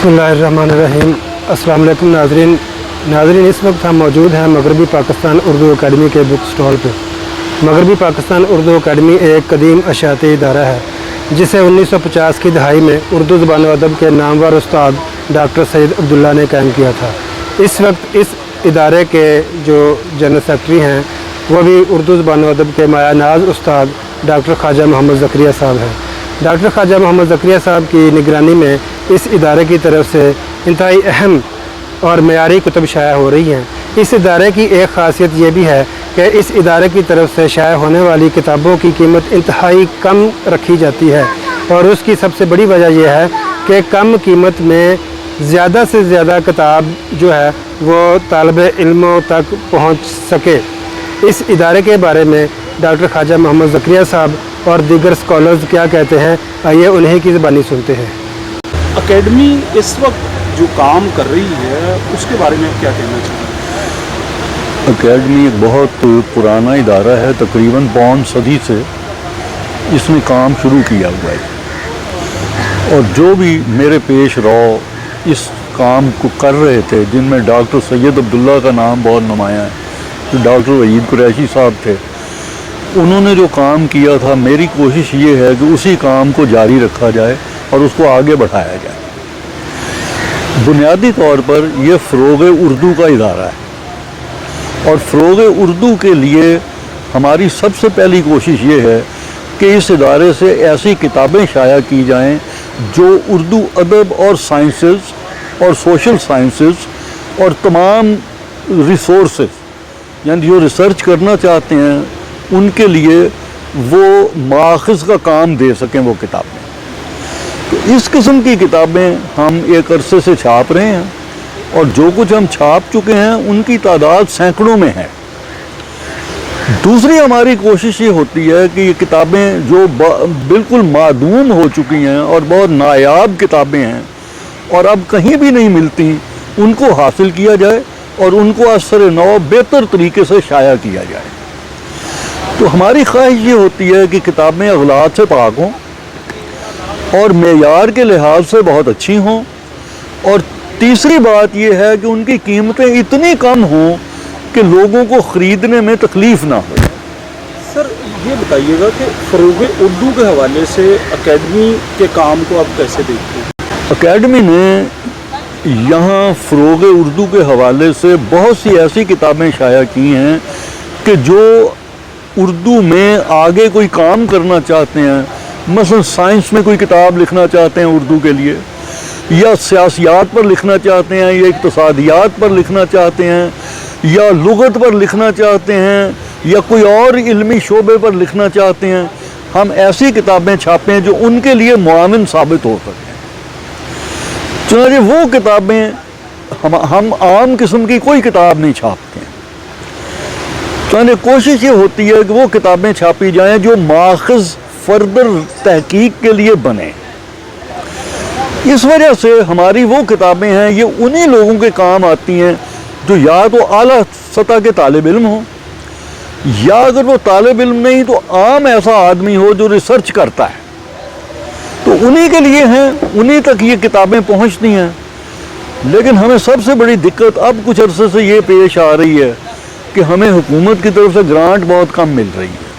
बिस्मिल्लाहिर्रहमानिर्रहीम। अस्सलाम वालेकुम नाज़रीन, इस वक्त हम मौजूद हैं मगरबी पाकिस्तान उर्दू अकेडमी के बुक स्टॉल पे। मगरबी पाकिस्तान उर्दू अकेडमी एक कदीम अशाती इदारा है जिसे 1950 की दहाई में उर्दू ज़बान व अदब के नामवर उस्ताद डॉक्टर सैयद अब्दुल्ला ने कायम किया था। इस वक्त इस इदारे के जो जनरल सेक्रेटरी हैं वो भी उर्दू ज़बान व अदब के माया नाज उस्ताद डॉक्टर ख्वाजा मोहम्मद ज़करिया साहब हैं। डॉक्टर ख्वाजा मोहम्मद ज़करिया साहब की निगरानी में इस इदारे की तरफ से इंतहाई अहम और मयारी कुतुब शाया हो रही हैं। इस इदारे की एक ख़ासियत ये भी है कि इस इदारे की तरफ से शाया होने वाली किताबों की कीमत इंतहाई कम रखी जाती है, और उसकी सबसे बड़ी वजह यह है कि कम कीमत में ज़्यादा से ज़्यादा किताब जो है वो तालिबे इल्मों तक पहुँच सके। इस इदारे के बारे में डॉक्टर ख्वाजा मोहम्मद ज़करिया साहब और दीगर स्कॉलर्स क्या कहते हैं, आइए उन्हीं की ज़बानी सुनते हैं। एकेडमी इस वक्त जो काम कर रही है उसके बारे में क्या कहना चाहिए? एकेडमी एक बहुत पुराना इदारा है, तकरीबन पौन सदी से इसने काम शुरू किया हुआ है, और जो भी मेरे पेश रो इस काम को कर रहे थे, जिनमें डॉक्टर सैयद अब्दुल्ला का नाम बहुत नुमायाँ है, तो डॉक्टर वहीद कुरैशी साहब थे। उन्होंने जो काम किया था, मेरी कोशिश ये है कि उसी काम को जारी रखा जाए और उसको आगे बढ़ाया जाए। बुनियादी तौर पर यह फ़रोग़ उर्दू का इदारा है, और फ़रोग़ उर्दू के लिए हमारी सबसे पहली कोशिश ये है कि इस इदारे से ऐसी किताबें शाया की जाएं जो उर्दू अदब और साइंसेस और सोशल साइंसेस और तमाम रिसोर्सेस, यानी जो रिसर्च करना चाहते हैं उनके लिए वो माख़ज़ का काम दे सकें वो किताबें। तो इस किस्म की किताबें हम एक अरसे से छाप रहे हैं, और जो कुछ हम छाप चुके हैं उनकी तादाद सैकड़ों में है। दूसरी हमारी कोशिश ये होती है कि ये किताबें जो बिल्कुल मादूम हो चुकी हैं और बहुत नायाब किताबें हैं और अब कहीं भी नहीं मिलती, उनको हासिल किया जाए और उनको असर नौ बेहतर तरीके से शाया किया जाए। तो हमारी ख्वाहिश ये होती है कि किताबें अगलात से पाक हों और मेयार के लिहाज से बहुत अच्छी हों, और तीसरी बात यह है कि उनकी कीमतें इतनी कम हों कि लोगों को ख़रीदने में तकलीफ़ ना हो। सर ये बताइएगा कि फ़रोग़ उर्दू के हवाले से एकेडमी के काम को आप कैसे देखते हैं? एकेडमी ने यहाँ फ़रोग़ उर्दू के हवाले से बहुत सी ऐसी किताबें शाया की हैं कि जो उर्दू में आगे कोई काम करना चाहते हैं, मसलन साइंस में कोई किताब लिखना चाहते हैं उर्दू के लिए, या सियासियात पर लिखना चाहते हैं, या इक़्तिसादियात पर लिखना चाहते हैं, या लुग़त पर लिखना चाहते हैं, या कोई और इल्मी शोबे पर लिखना चाहते हैं, हम ऐसी किताबें छापें जो उनके लिए मुआविन साबित हो सकें। चुनांचे वो किताबें हम आम किस्म की कोई किताब नहीं छापते हैं। चुनांचे कोशिश ये होती है कि वो किताबें छापी जाएँ जो माख़ज़ फर्दर तहकीक के लिए बने। इस वजह से हमारी वो किताबें हैं ये उन्हीं लोगों के काम आती हैं जो या तो आला सतह के तालिब इल्म हो, या अगर वो तालिब इल्म नहीं तो आम ऐसा आदमी हो जो रिसर्च करता है, तो उन्हीं के लिए हैं, उन्हीं तक ये किताबें पहुंचती हैं। लेकिन हमें सबसे बड़ी दिक्कत अब कुछ अरसे से ये पेश आ रही है कि हमें हुकूमत की तरफ से ग्रांट बहुत कम मिल रही है।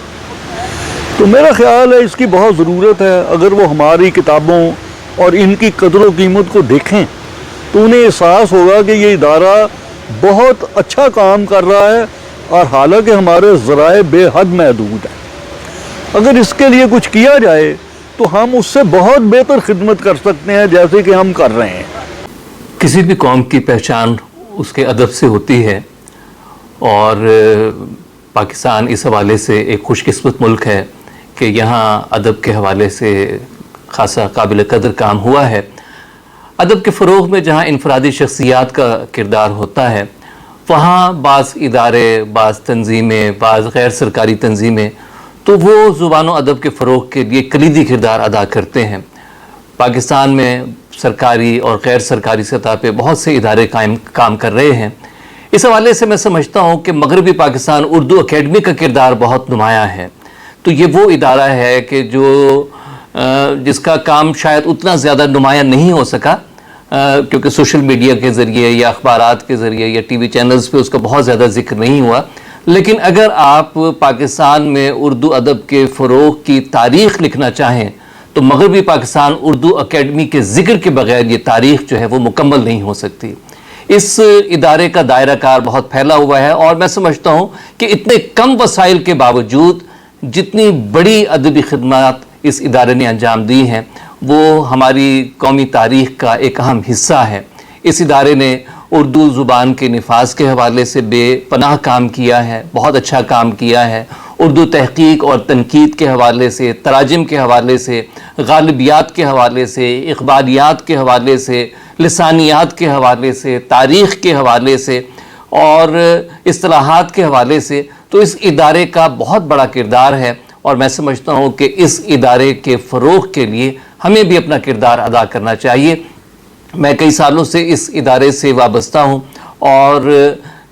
तो मेरा ख्याल है इसकी बहुत ज़रूरत है। अगर वो हमारी किताबों और इनकी कदर कीमत को देखें तो उन्हें एहसास होगा कि ये इदारा बहुत अच्छा काम कर रहा है, और हालांकि हमारे ज़राए बेहद महदूद हैं। अगर इसके लिए कुछ किया जाए तो हम उससे बहुत बेहतर खिदमत कर सकते हैं जैसे कि हम कर रहे हैं। किसी भी कौम की पहचान उसके अदब से होती है, और पाकिस्तान इस हवाले से एक खुशकिस्मत मुल्क है कि यहाँ अदब के हवाले से ख़ासा काबिल कदर काम हुआ है। अदब के फ़रोग़ में जहाँ इनफरादी शख्सियात का किरदार होता है, वहाँ बाज़ इदारे, बाज़ तंजीमें, बाज़ गैर सरकारी तंजीमें तो वो ज़ुबान व अदब के फ़रोग़ के लिए कलीदी किरदार अदा करते हैं। पाकिस्तान में सरकारी और गैर सरकारी सतह पे बहुत से इदारे काम कर रहे हैं। इस हवाले से मैं समझता हूँ कि मगरबी पाकिस्तान उर्दू अकेडमी का किरदार बहुत नुमायाँ है। तो ये वो इदारा है कि जो जिसका काम शायद उतना ज़्यादा नुमायाँ नहीं हो सका, क्योंकि सोशल मीडिया के ज़रिए या अखबारात के ज़रिए या टीवी चैनल्स पे उसका बहुत ज़्यादा जिक्र नहीं हुआ, लेकिन अगर आप पाकिस्तान में उर्दू अदब के फ़रोग़ की तारीख़ लिखना चाहें तो मगरबी पाकिस्तान उर्दू अकेडमी के ज़िक्र के बगैर ये तारीख़ जो है वो मुकम्मल नहीं हो सकती। इस इदारे का दायरा कार बहुत फैला हुआ है और मैं समझता हूँ कि इतने कम वसाइल के बावजूद जितनी बड़ी अदबी खिदमत इस इदारे ने अंजाम दी हैं वो हमारी कौमी तारीख़ का एक अहम हिस्सा है। इस इदारे ने उर्दू ज़ुबान के निफाज के हवाले से बेपनाह काम किया है, बहुत अच्छा काम किया है। उर्दू तहकीक और तनकीद के हवाले से, तराजिम के हवाले से, गालिबियात के हवाले से, इक़बालियात के हवाले से, लिसानियात के हवाले से, तारीख़ के हवाले से और इस्तिलाहात के हवाले से तो इस इदारे का बहुत बड़ा किरदार है। और मैं समझता हूँ कि इस इदारे के फ़रोग़ के लिए हमें भी अपना किरदार अदा करना चाहिए। मैं कई सालों से इस इदारे से वाबस्ता हूँ और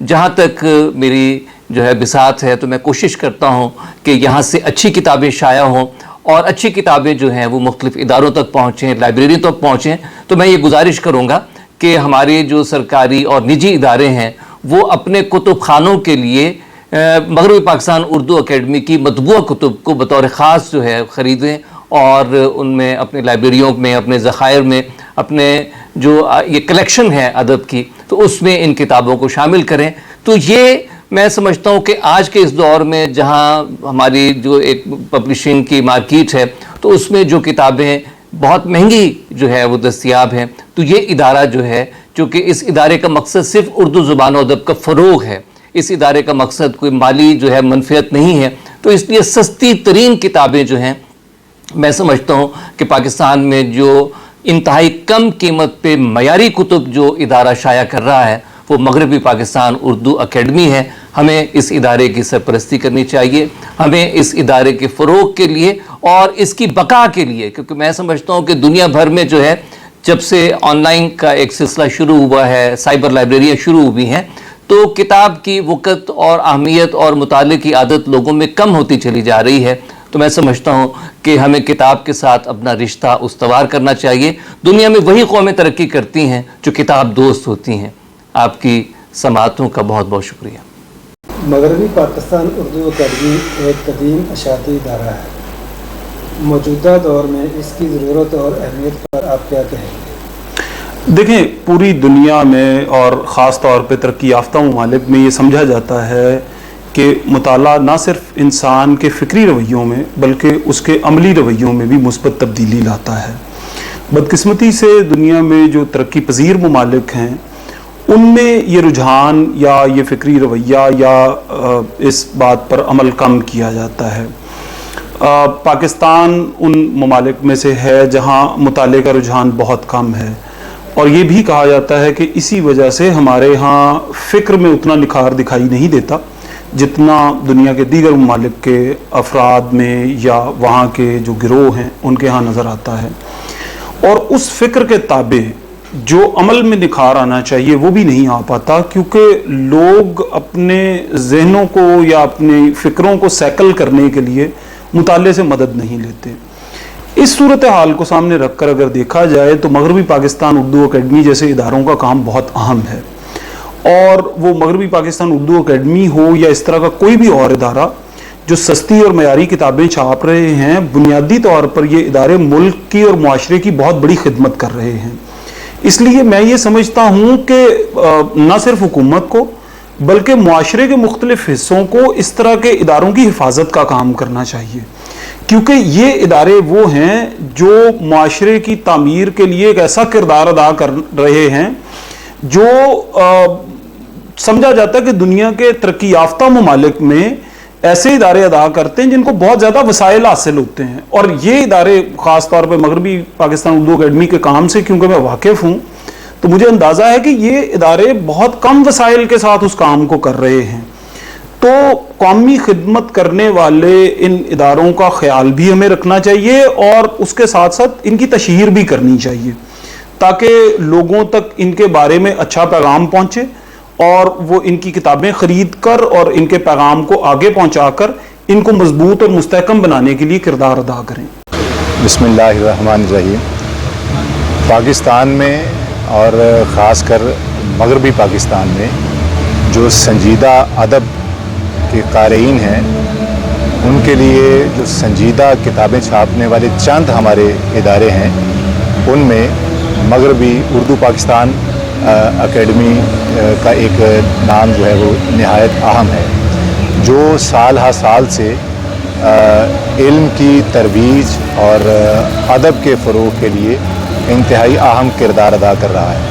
जहाँ तक मेरी जो है बिसात है तो मैं कोशिश करता हूँ कि यहाँ से अच्छी किताबें शाया हों और अच्छी किताबें जो हैं वो मुख्तलिफ़ इदारों तक पहुँचें, लाइब्रेरी तक पहुँचें। तो मैं ये गुजारिश करूँगा कि हमारे जो सरकारी और निजी इदारे हैं वो अपने कुतुब खानों के लिए मगरबी पाकिस्तान उर्दू अकेडमी की मतबूआ कुतुब को बतौर ख़ास जो है ख़रीदें और उनमें अपने लाइब्रेरियों में, अपने ज़खायर में, अपने जो ये कलेक्शन है अदब की तो उसमें इन किताबों को शामिल करें। तो ये मैं समझता हूँ कि आज के इस दौर में जहाँ हमारी जो एक पब्लिशिंग की मार्केट है तो उसमें जो किताबें बहुत महंगी जो है वो दस्तयाब हैं, तो ये इदारा जो है, चूँकि इस इदारे का मकसद सिर्फ उर्दू ज़ुबान और अदब का फ़रोग़ है, इस इदारे का मकसद कोई माली जो है मनफियत नहीं है, तो इसलिए सस्ती तरीन किताबें जो हैं मैं समझता हूँ कि पाकिस्तान में जो इंतहाई कम कीमत पे मयारी कुतुब जो इदारा शाया कर रहा है वो मगरबी पाकिस्तान उर्दू अकेडमी है। हमें इस इदारे की सरपरस्ती करनी चाहिए, हमें इस इदारे के फ़रोग़ के लिए और इसकी बका के लिए, क्योंकि मैं समझता हूँ कि दुनिया भर में जो है जब से ऑनलाइन का एक सिलसिला शुरू हुआ है, साइबर लाइब्रेरियाँ शुरू हुई हैं, तो किताब की वक़्त और अहमियत और मुताले की आदत लोगों में कम होती चली जा रही है। तो मैं समझता हूँ कि हमें किताब के साथ अपना रिश्ता उस्तवार करना चाहिए। दुनिया में वही कौमें तरक्की करती हैं जो किताब दोस्त होती हैं। आपकी समाअतों का बहुत बहुत शुक्रिया। मगरबी पाकिस्तान उर्दू अकेडमी एक कदीम अशाती इदारा है। मौजूदा दौर में इसकी ज़रूरत और अहमियत पर आप क्या कहेंगे? देखें, पूरी दुनिया में और ख़ास तौर पे तरक्की याफ्ता ममालिक में ये समझा जाता है कि मुताला ना सिर्फ इंसान के फ़िक्री रवैयों में बल्कि उसके अमली रवैयों में भी मुस्बत तब्दीली लाता है। बदकिस्मती से दुनिया में जो तरक्की पजीर ममालिक हैं उनमें ये रुझान या ये फ़िक्री रवैया या इस बात पर अमल कम किया जाता है। पाकिस्तान उन ममालिक में से है जहाँ मुताले का रुझान बहुत कम है और ये भी कहा जाता है कि इसी वजह से हमारे यहाँ फ़िक्र में उतना निखार दिखाई नहीं देता जितना दुनिया के दीगर ममालिक के अफराद में या वहाँ के जो गिरोह हैं उनके यहाँ नज़र आता है। और उस फ़िक्र के ताबे जो अमल में निखार आना चाहिए वो भी नहीं आ पाता, क्योंकि लोग अपने जहनों को या अपनी फ़िक्रों को सैकल करने के लिए मुताले से मदद नहीं लेते। इस सूरत हाल को सामने रखकर अगर देखा जाए तो मगरबी पाकिस्तान उर्दू अकेडमी जैसे इदारों का काम बहुत अहम है और वो मगरबी पाकिस्तान उर्दू अकेडमी हो या इस तरह का कोई भी और इदारा जो सस्ती और मयारी किताबें छाप रहे हैं, बुनियादी तौर पर ये इदारे मुल्क की और मुआशरे की बहुत बड़ी खिदमत कर रहे हैं। इसलिए मैं ये समझता हूँ कि न सिर्फ हुकूमत को बल्कि मुआशरे के मुख्तलिफ हिस्सों को इस तरह के इदारों की हिफाजत का काम करना चाहिए, क्योंकि ये इदारे वो हैं जो मुआशरे की तामीर के लिए एक ऐसा किरदार अदा कर रहे हैं जो समझा जाता है कि दुनिया के तरक्की याफ्ता ममालिक में ऐसे इदारे अदा करते हैं जिनको बहुत ज़्यादा वसाइल हासिल होते हैं। और ये इदारे ख़ास तौर पर मगरबी पाकिस्तान उर्दू अकेडमी के काम से क्योंकि मैं वाकिफ़ हूँ तो मुझे अंदाज़ा है कि ये इदारे बहुत कम वसाइल के साथ उस काम को कर रहे हैं। तो कौमी खिदमत करने वाले इन इदारों का ख्याल भी हमें रखना चाहिए और उसके साथ साथ इनकी तशहीर भी करनी चाहिए ताकि लोगों तक इनके बारे में अच्छा पैगाम पहुँचे और वो इनकी किताबें ख़रीद कर और इनके पैगाम को आगे पहुँचाकर इनको मजबूत और मुस्तहकम बनाने के लिए किरदार अदा करें। बिस्मिल्लाहिर्रहमानिर्रहीम। पाकिस्तान में اور ख़ास कर मगरबी पाकिस्तान में जो संजीदा अदब के क़ारीन हैं उनके लिए जो संजीदा किताबें छापने वाले चंद हमारे इदारे हैं उनमें मगरबी उर्दू पाकिस्तान एकेडमी का एक नाम जो है वो नहायत अहम है, जो साल हा साल से इल्म की तरवीज और अदब के फ़रोग़ के लिए इंतहाई अहम किरदार अदा कर रहा है।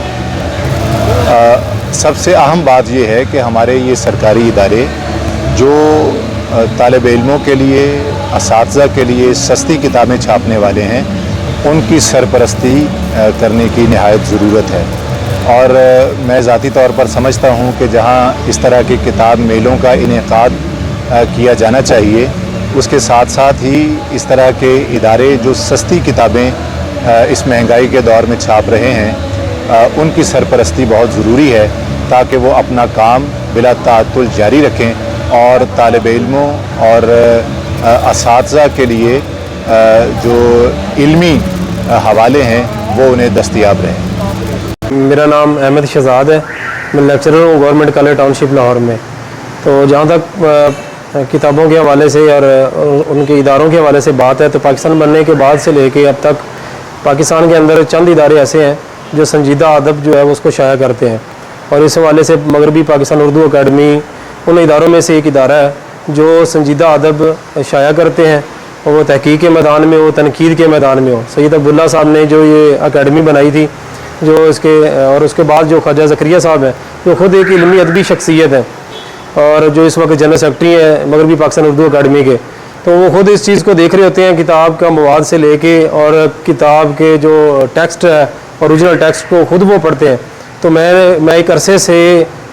सबसे अहम बात यह है कि हमारे ये सरकारी इदारे जो तालिब इल्मों के लिए, असातिज़ा के लिए सस्ती किताबें छापने वाले हैं, उनकी सरपरस्ती करने की नहायत ज़रूरत है। और मैं ज़ाती तौर पर समझता हूँ कि जहाँ इस तरह की किताब मेलों का इनेकाद किया जाना चाहिए, उसके साथ साथ ही इस तरह के इदारे जो सस्ती किताबें इस महंगाई के दौर में छाप रहे हैं, उनकी सरपरस्ती बहुत ज़रूरी है ताकि वो अपना काम बिला ताअत्तुल जारी रखें और तालिब इल्मों और असातिज़ा के लिए जो इल्मी हवाले हैं वो उन्हें दस्तयाब रहें। मेरा नाम अहमद शहजाद है, मैं लेक्चरर हूँ गवर्नमेंट कॉलेज टाउनशिप लाहौर में। तो जहाँ तक किताबों के हवाले से और उनके इदारों के हवाले से बात है, तो पाकिस्तान बनने के बाद से लेके अब तक पाकिस्तान के अंदर चंद इदारे ऐसे हैं जो संजीदा अदब जो है वो उसको शाया करते हैं, और इस हवाले से मगरबी पाकिस्तान उर्दू अकेडमी उन इदारों में से एक इदारा है जो संजीदा अदब शाया करते हैं, और वो तहकीक के मैदान में हो, तनकीद के मैदान में हो। सैयद अब्दुल्ला साहब ने जो ये अकेडमी बनाई थी, जो इसके और उसके बाद जो ख्वाजा ज़करिया साहब हैं, जो ख़ुद एक इल्मी अदबी शख्सियत है और जो इस वक्त जनरल सेक्रेटरी हैं मगरबी पाकिस्तान उर्दू अकेडमी के, तो वो ख़ुद इस चीज़ को देख रहे होते हैं, किताब का मवाद से लेके और किताब के जो टेक्स्ट है, ओरिजिनल टेक्स्ट को ख़ुद वो पढ़ते हैं। तो मैं एक अरसे से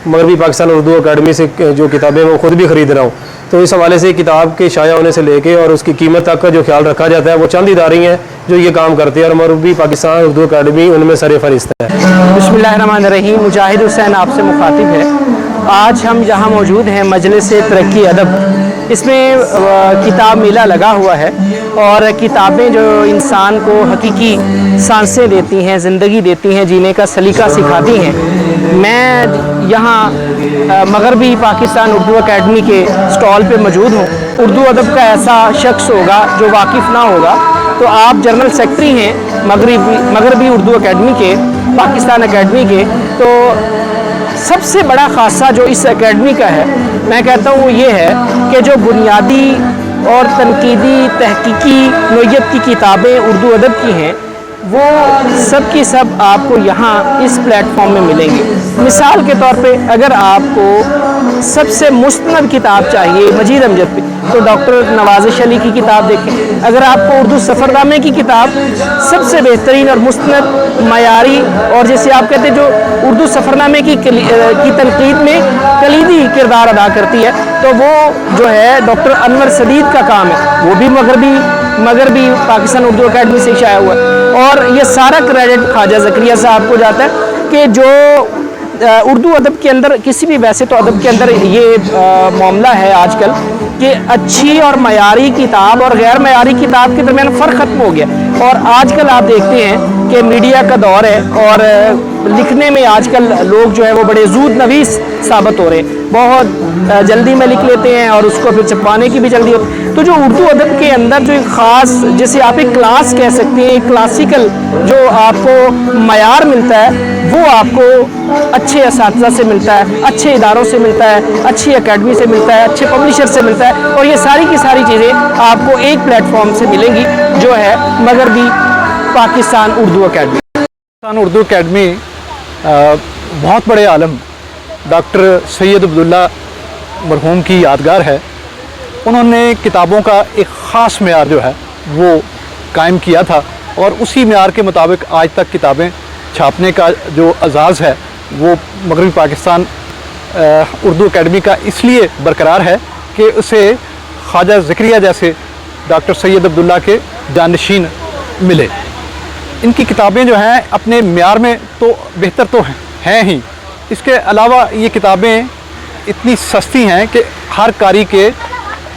मगरबी पाकिस्तान उर्दू अकेडमी से जो किताबें वो ख़ुद भी ख़रीद रहा हूँ। तो इस हवाले से किताब के शाया होने से लेके और उसकी कीमत तक का जो ख्याल रखा जाता है, वो चंद इदारे हैं जो ये काम करते हैं, और मगरबी पाकिस्तान उर्दू अकेडमी उनमें सर-ए-फ़हरिस्त है। बिस्मिल्लाहिर्रहमानिर्रहीम। मुजाहिद हुसैन आपसे मुखातिब है। आज हम जहाँ मौजूद हैं मजलिस तरक्की अदब, इसमें किताब मेला लगा हुआ है, और किताबें जो इंसान को हकीकी सांसें देती हैं, ज़िंदगी देती हैं, जीने का सलीका सिखाती हैं। मैं यहाँ मगरबी पाकिस्तान उर्दू अकेडमी के स्टॉल पे मौजूद हूँ। उर्दू अदब का ऐसा शख्स होगा जो वाकिफ़ ना होगा, तो आप जनरल सेक्रेटरी हैं मगरबी उर्दू अकेडमी के, पाकिस्तान अकेडमी के। तो सबसे बड़ा ख़ासा जो इस एकेडमी का है, मैं कहता हूँ वो ये है कि जो बुनियादी और तनकीदी तहकीकी नोयत की किताबें उर्दू अदब की हैं, वो सब की सब आपको यहाँ इस प्लेटफॉर्म में मिलेंगी। मिसाल के तौर पे अगर आपको सबसे मुस्तनद किताब चाहिए मजीद अमजद पे, तो डॉक्टर नवाज़िश अली की किताब देखें। अगर आपको उर्दू सफ़रनामे की किताब सबसे बेहतरीन और मुस्तनद मयारी, और जैसे आप कहते हैं जो उर्दू सफ़रनामे की तनकीद में कलीदी किरदार अदा करती है, तो वो जो है डॉक्टर अनवर सदीद का काम है, वो भी मगरबी पाकिस्तान उर्दू अकेडमी से शाया हुआ है। और ये सारा क्रेडिट ख्वाजा ज़करिया साहब को जाता है कि जो उर्दू अदब के अंदर, किसी भी वैसे तो अदब के अंदर ये मामला है आजकल कि अच्छी और मयारी किताब और गैर मयारी किताब के दरमियान फ़र्क ख़त्म हो गया। और आजकल आप देखते हैं कि मीडिया का दौर है, और लिखने में आजकल लोग जो है वो बड़े जूद नवीस साबित हो रहे हैं, बहुत जल्दी में लिख लेते हैं और उसको फिर छपवाने की भी जल्दी होती है। तो जो उर्दू अदब के अंदर जो एक ख़ास, जिसे आप एक क्लास कह सकते हैं, एक क्लासिकल जो आपको मयार मिलता है, वो आपको अच्छे असातिज़ा से मिलता है, अच्छे इदारों से मिलता है, अच्छी अकेडमी से मिलता है, अच्छे पब्लिशर से मिलता है, और ये सारी की सारी चीज़ें आपको एक प्लेटफॉर्म से मिलेंगी जो है मगरबी पाकिस्तान उर्दू अकेडमी। पाकिस्तान उर्दू अकेडमी बहुत बड़े आलम डॉक्टर सैयद अब्दुल्ला मरहूम की यादगार है। उन्होंने किताबों का एक ख़ास मेयार जो है वो कायम किया था, और उसी मेयार के मुताबिक आज तक किताबें छापने का जो एजाज़ है वो मगरबी पाकिस्तान उर्दू अकेडमी का इसलिए बरकरार है कि उसे ख्वाजा ज़करिया जैसे डॉक्टर सैयद अब्दुल्ला के जानशीन मिले। इनकी किताबें जो हैं अपने मेयार में तो बेहतर तो हैं ही, इसके अलावा ये किताबें इतनी सस्ती हैं कि हर कारी के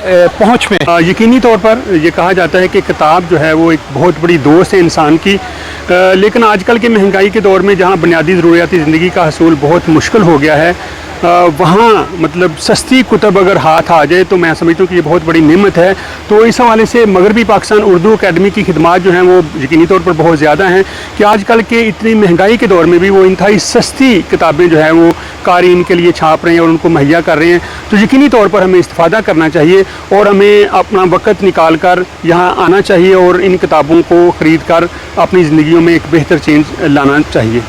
पहुँच में। यकीनी तौर पर ये कहा जाता है कि किताब जो है वो एक बहुत बड़ी दोस्त है इंसान की, लेकिन आजकल के महंगाई के दौर में जहाँ बुनियादी ज़रूरियाती ज़िंदगी का हसूल बहुत मुश्किल हो गया है, वहाँ मतलब सस्ती कुतब अगर हाथ आ जाए तो मैं समझता हूँ कि ये बहुत बड़ी नेमत है। तो इस हवाले से मगरबी पाकिस्तान उर्दू अकेडमी की खिदमात जो हैं वो यकीनी तौर पर बहुत ज़्यादा हैं कि आजकल के इतनी महंगाई के दौर में भी वो इंतहाई सस्ती किताबें जो हैं वो क़ारीन के लिए छाप रहे हैं और उनको मुहैया कर रहे हैं। तो यकीनी तौर पर हमें इस्तिफ़ादा करना चाहिए और हमें अपना वक़्त निकाल कर यहाँ आना चाहिए और इन किताबों को ख़रीद कर अपनी ज़िंदगियों में एक बेहतर चेंज लाना चाहिए।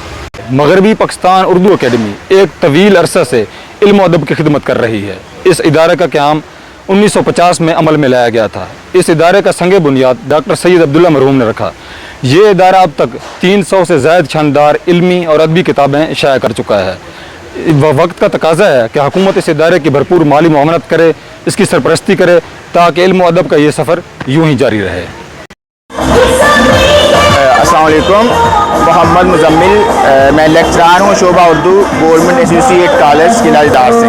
मगरबी पाकिस्तान उर्दू अकेडमी एक तवील अरसा से इल्म और अदब की खिदमत कर रही है। इस इदारे का क़याम 1950 में अमल में लाया गया था। इस इदारे का संग बुनियाद डॉक्टर सैयद अब्दुल्ला मरहूम ने रखा। ये इदारा अब तक 300 से ज़ायद शानदार इल्मी और अदबी किताबें शाया कर चुका है। वक्त का तकाजा है कि हुकूमत इस इदारे की भरपूर माली मुआवनत करे, इसकी सरपरस्ती करे, ताकि इल्म और अदब का ये सफ़र यूँ ही जारी रहे। अस्सलाम वालेकुम, मोहम्मद मुजम्मिल, मैं लेक्चरार हूँ शोबा उर्दू गवर्नमेंट एसोसिएट कॉलेज किलादार से।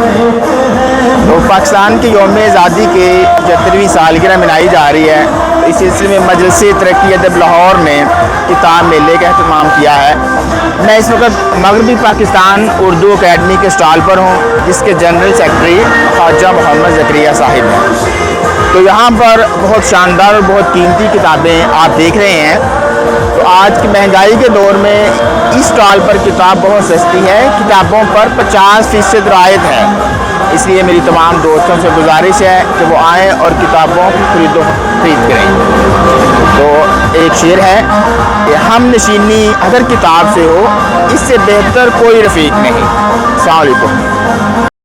तो पाकिस्तान के यौम आज़ादी के 75वीं सालगिरह मनाई जा रही है। इस सिलसिले में मजलिस तरक्की अदब लाहौर ने किताब मेले का अहतमाम किया है। मैं इस वक्त मगरबी पाकिस्तान उर्दू अकेडमी के स्टॉल पर हूँ, जिसके जनरल सेक्रेटरी ख्वाजा मोहम्मद ज़करिया साहिब हैं। तो यहाँ पर बहुत शानदार और बहुत कीमती किताबें आप देख रहे हैं। तो आज की महंगाई के दौर में इस स्टॉल पर किताब बहुत सस्ती है, किताबों पर 50% रियायत है। इसलिए मेरी तमाम दोस्तों से गुजारिश है कि वो आएँ और किताबों की खरीद करें। तो एक शेर है कि हम नशीनी अगर किताब से हो, इससे बेहतर कोई रफ़ीक नहीं। अस्सलाम वालेकुम।